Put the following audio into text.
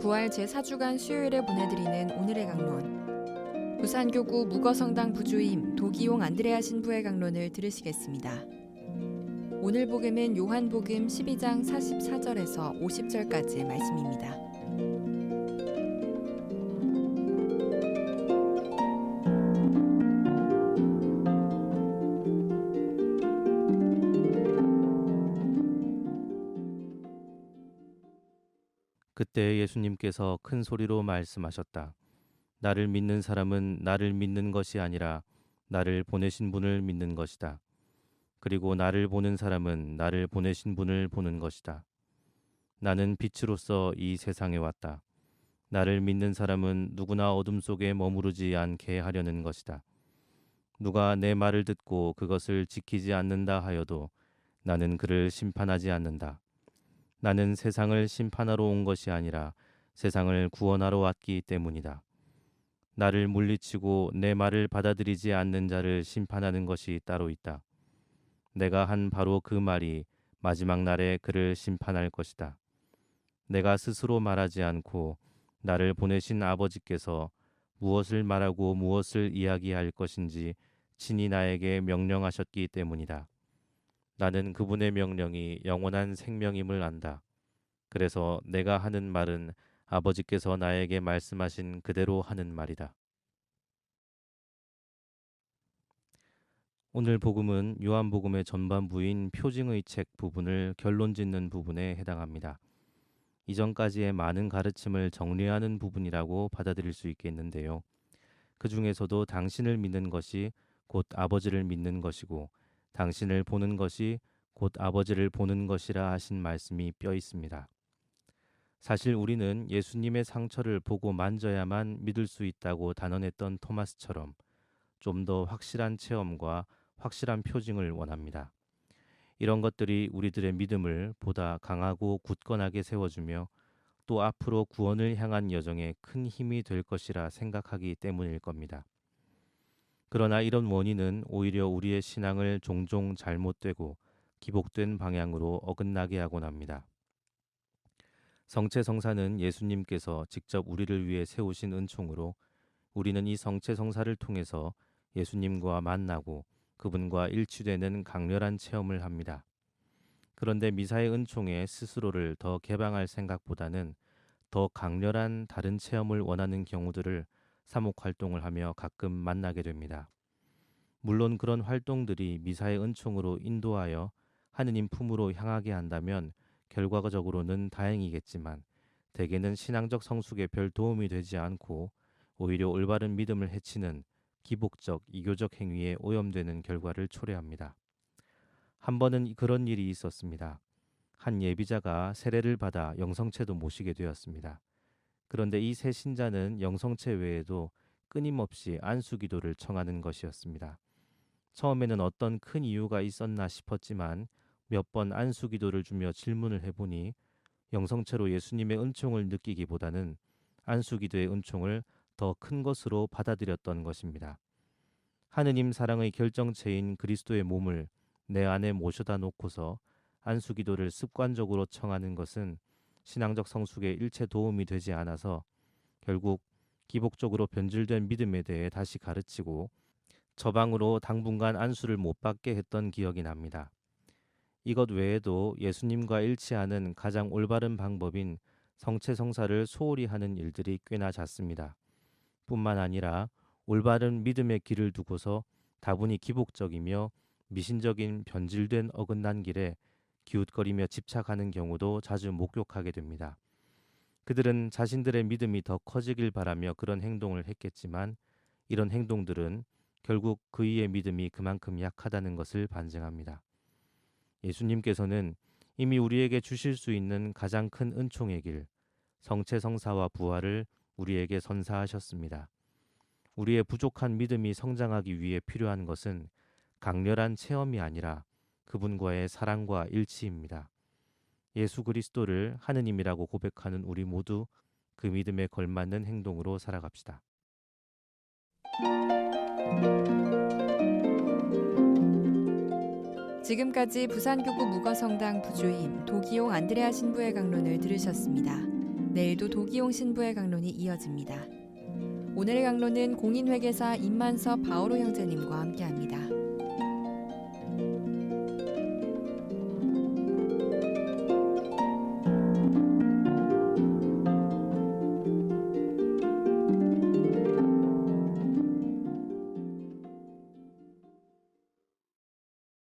부활 제4주간 수요일에 보내드리는 오늘의 강론. 부산교구 묵어성당 부주임 도기용 안드레아 신부의 강론을 들으시겠습니다. 오늘 복음은 요한복음 12장 44절에서 50절까지의 말씀입니다. 그때 예수님께서 큰 소리로 말씀하셨다. 나를 믿는 사람은 나를 믿는 것이 아니라 나를 보내신 분을 믿는 것이다. 그리고 나를 보는 사람은 나를 보내신 분을 보는 것이다. 나는 빛으로서 이 세상에 왔다. 나를 믿는 사람은 누구나 어둠 속에 머무르지 않게 하려는 것이다. 누가 내 말을 듣고 그것을 지키지 않는다 하여도 나는 그를 심판하지 않는다. 나는 세상을 심판하러 온 것이 아니라 세상을 구원하러 왔기 때문이다. 나를 물리치고 내 말을 받아들이지 않는 자를 심판하는 것이 따로 있다. 내가 한 바로 그 말이 마지막 날에 그를 심판할 것이다. 내가 스스로 말하지 않고 나를 보내신 아버지께서 무엇을 말하고 무엇을 이야기할 것인지 친히 나에게 명령하셨기 때문이다. 나는 그분의 명령이 영원한 생명임을 안다. 그래서 내가 하는 말은 아버지께서 나에게 말씀하신 그대로 하는 말이다. 오늘 복음은 요한복음의 전반부인 표징의 책 부분을 결론 짓는 부분에 해당합니다. 이전까지의 많은 가르침을 정리하는 부분이라고 받아들일 수 있겠는데요. 그 중에서도 당신을 믿는 것이 곧 아버지를 믿는 것이고 당신을 보는 것이 곧 아버지를 보는 것이라 하신 말씀이 뼈 있습니다. 사실 우리는 예수님의 상처를 보고 만져야만 믿을 수 있다고 단언했던 토마스처럼 좀 더 확실한 체험과 확실한 표징을 원합니다. 이런 것들이 우리들의 믿음을 보다 강하고 굳건하게 세워주며 또 앞으로 구원을 향한 여정에 큰 힘이 될 것이라 생각하기 때문일 겁니다. 그러나 이런 원인은 오히려 우리의 신앙을 종종 잘못되고 기복된 방향으로 어긋나게 하곤 합니다. 성체성사는 예수님께서 직접 우리를 위해 세우신 은총으로 우리는 이 성체성사를 통해서 예수님과 만나고 그분과 일치되는 강렬한 체험을 합니다. 그런데 미사의 은총에 스스로를 더 개방할 생각보다는 더 강렬한 다른 체험을 원하는 경우들을 사목활동을 하며 가끔 만나게 됩니다. 물론 그런 활동들이 미사의 은총으로 인도하여 하느님 품으로 향하게 한다면 결과적으로는 다행이겠지만 대개는 신앙적 성숙에 별 도움이 되지 않고 오히려 올바른 믿음을 해치는 기복적, 이교적 행위에 오염되는 결과를 초래합니다. 한 번은 그런 일이 있었습니다. 한 예비자가 세례를 받아 영성체도 모시게 되었습니다. 그런데 이 새 신자는 영성체 외에도 끊임없이 안수기도를 청하는 것이었습니다. 처음에는 어떤 큰 이유가 있었나 싶었지만 몇 번 안수기도를 주며 질문을 해보니 영성체로 예수님의 은총을 느끼기보다는 안수기도의 은총을 더 큰 것으로 받아들였던 것입니다. 하느님 사랑의 결정체인 그리스도의 몸을 내 안에 모셔다 놓고서 안수기도를 습관적으로 청하는 것은 신앙적 성숙에 일체 도움이 되지 않아서 결국 기복적으로 변질된 믿음에 대해 다시 가르치고 저방으로 당분간 안수를 못 받게 했던 기억이 납니다. 이것 외에도 예수님과 일치하는 가장 올바른 방법인 성체성사를 소홀히 하는 일들이 꽤나 잦습니다. 뿐만 아니라 올바른 믿음의 길을 두고서 다분히 기복적이며 미신적인 변질된 어긋난 길에 기웃거리며 집착하는 경우도 자주 목격하게 됩니다. 그들은 자신들의 믿음이 더 커지길 바라며 그런 행동을 했겠지만 이런 행동들은 결국 그이의 믿음이 그만큼 약하다는 것을 반증합니다. 예수님께서는 이미 우리에게 주실 수 있는 가장 큰 은총의 길, 성체성사와 부활을 우리에게 선사하셨습니다. 우리의 부족한 믿음이 성장하기 위해 필요한 것은 강렬한 체험이 아니라 그분과의 사랑과 일치입니다. 예수 그리스도를 하느님이라고 고백하는 우리 모두 그 믿음에 걸맞는 행동으로 살아갑시다. 지금까지 부산교구 묵어성당 부주임 도기용 안드레아 신부의 강론을 들으셨습니다. 내일도 도기용 신부의 강론이 이어집니다. 오늘의 강론은 공인회계사 임만섭 바오로 형제님과 함께합니다.